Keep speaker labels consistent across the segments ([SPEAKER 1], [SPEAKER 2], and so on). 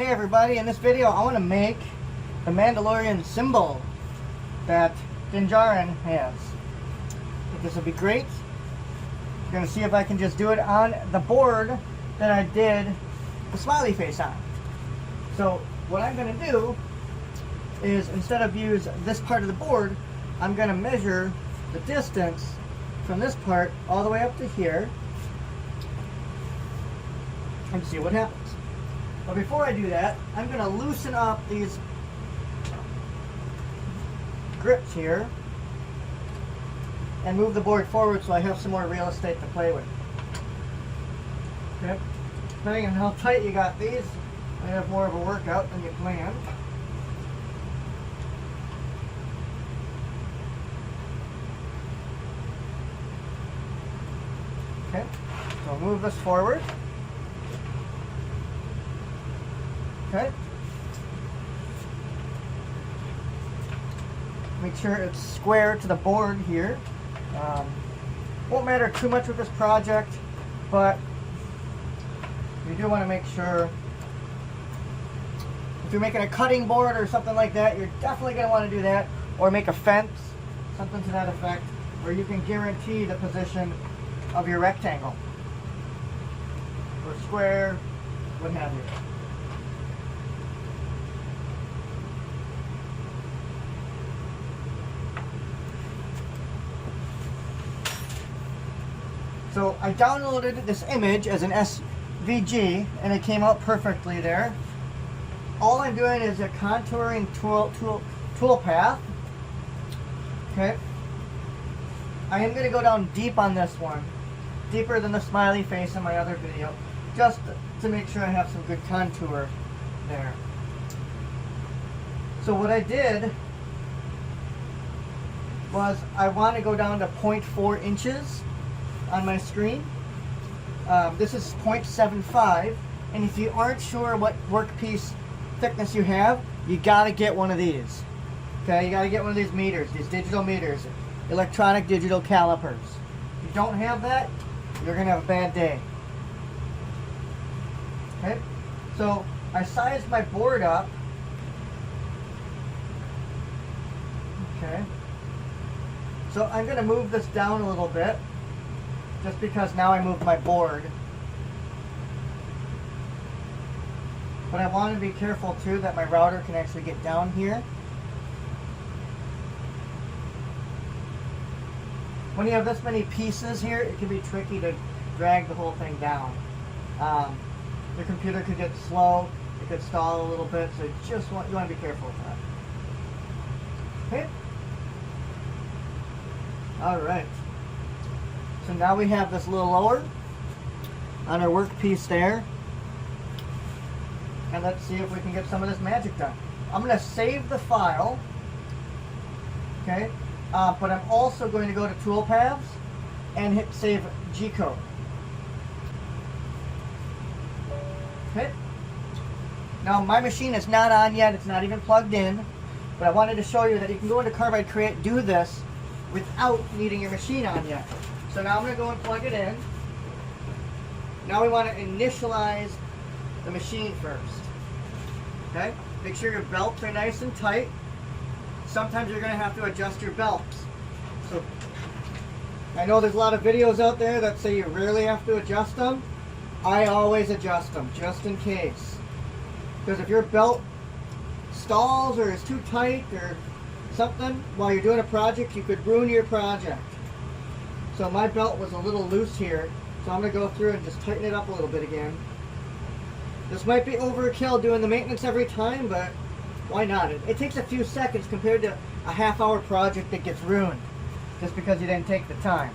[SPEAKER 1] Hey everybody, in this video I want to make the Mandalorian symbol that Din Djarin has. I think this will be great. I'm going to see if I can just do it on the board that I did the smiley face on. So what I'm going to do is, instead of use this part of the board, I'm going to measure the distance from this part all the way up to here and see what happens. But before I do that, I'm going to loosen up these grips here and move the board forward so I have some more real estate to play with. Okay. Depending on how tight you got these, I have more of a workout than you planned. Okay, so I'll move this forward. Okay. Make sure it's square to the board here. Won't matter too much with this project, but you do want to make sure, if you're making a cutting board or something like that, you're definitely going to want to do that, or make a fence, something to that effect, where you can guarantee the position of your rectangle or square, what have you. So I downloaded this image as an SVG and it came out perfectly there. All I'm doing is a contouring tool path. Okay. I am going to go down deep on this one, deeper than the smiley face in my other video, just to make sure I have some good contour there. So what I did was I want to go down to 0.4 inches on my screen. This is 0.75, and if you aren't sure what workpiece thickness you have, you got to get one of these. Okay, you got to get one of these meters, these digital meters, electronic digital calipers. If you don't have that, you're going to have a bad day. Okay, so I sized my board up. Okay, so I'm going to move this down a little bit, just because now I moved my board. But I want to be careful too that my router can actually get down here. When you have this many pieces here, it can be tricky to drag the whole thing down. Your computer could get slow, it could stall a little bit, so you want to be careful with that. Okay. Alright. So now we have this a little lower on our workpiece there. And let's see if we can get some of this magic done. I'm going to save the file. Okay. But I'm also going to go to Toolpaths and hit Save G-Code. Okay. Now my machine is not on yet. It's not even plugged in. But I wanted to show you that you can go into Carbide Create, do this without needing your machine on yet. So now I'm going to go and plug it in. Now we want to initialize the machine first. Okay? Make sure your belts are nice and tight. Sometimes you're going to have to adjust your belts. So I know there's a lot of videos out there that say you rarely have to adjust them. I always adjust them, just in case. Because if your belt stalls or is too tight or something while you're doing a project, you could ruin your project. So my belt was a little loose here, so I'm going to go through and just tighten it up a little bit again. This might be overkill doing the maintenance every time, but why not? It takes a few seconds compared to a half-hour project that gets ruined just because you didn't take the time.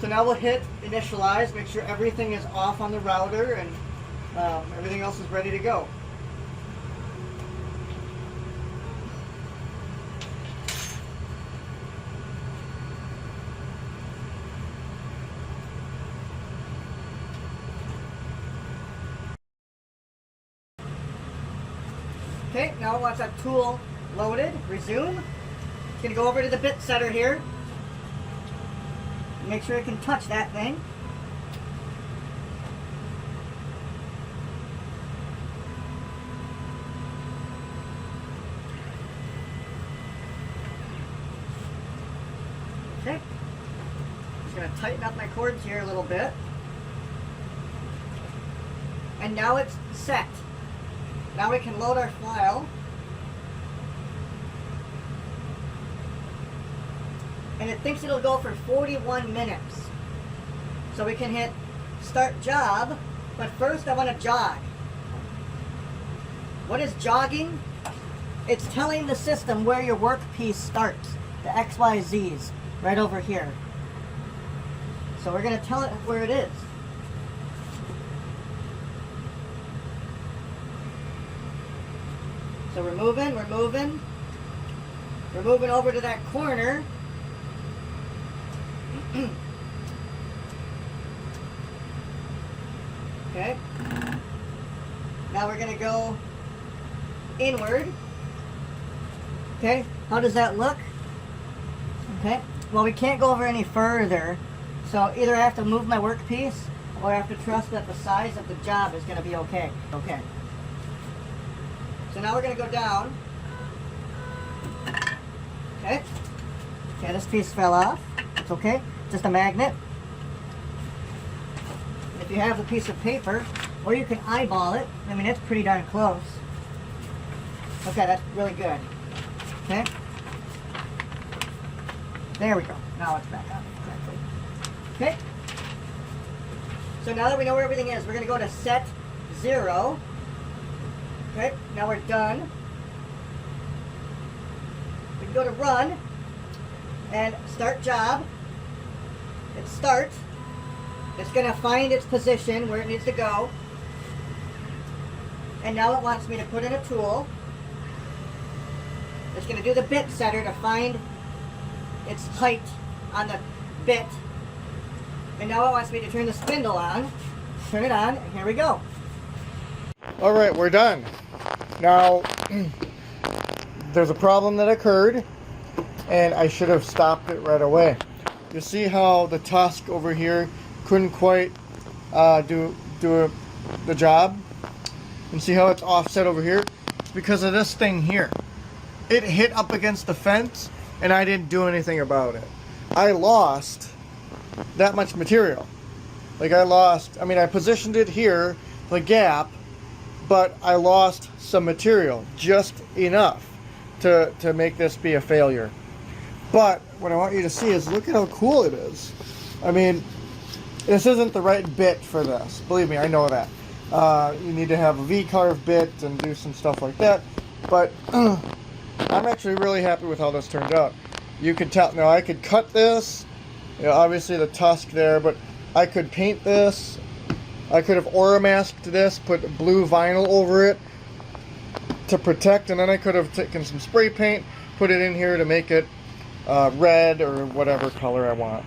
[SPEAKER 1] So now we'll hit initialize, make sure everything is off on the router and everything else is ready to go. Okay, now once that tool loaded, resume. It's going to go over to the bit setter here. Make sure it can touch that thing. tighten up my cords here a little bit. And now it's set. Now we can load our file. And it thinks it'll go for 41 minutes. So we can hit start job, but first I want to jog. What is jogging? It's telling the system where your workpiece starts. The XYZs, right over here. So we're going to tell it where it is. So we're moving over to that corner. Okay. Now we're going to go inward. Okay, how does that look? Okay, well we can't go over any further, so either I have to move my workpiece or I have to trust that the size of the job is going to be okay. Okay. So now we're going to go down. Okay. Okay, this piece fell off. It's okay. Just a magnet. If you have the piece of paper, or you can eyeball it. I mean, it's pretty darn close. Okay, that's really good. Okay. There we go. Now it's back on. Exactly. Okay. So now that we know where everything is, we're going to go to set 0. Okay, now we're done. We can go to run and start job. It starts. It's going to find its position where it needs to go. And now it wants me to put in a tool. It's going to do the bit setter to find its height on the bit. And now it wants me to turn the spindle on. Turn it on, and here we go.
[SPEAKER 2] Alright, we're done. Now, there's a problem that occurred, and I should have stopped it right away. You see how the tusk over here couldn't quite do the job? And see how it's offset over here? It's because of this thing here. It hit up against the fence, and I didn't do anything about it. I lost that much material. Like I positioned it here, the gap, but I lost some material, just enough to make this be a failure. But what I want you to see is, look at how cool it is. I mean, this isn't the right bit for this. Believe me, I know that. You need to have a V-carve bit and do some stuff like that. But I'm actually really happy with how this turned out. You could tell, now I could cut this, you know, obviously the tusk there, but I could paint this. I could have Oramasked this, put blue vinyl over it to protect, and then I could have taken some spray paint, put it in here to make it red or whatever color I want.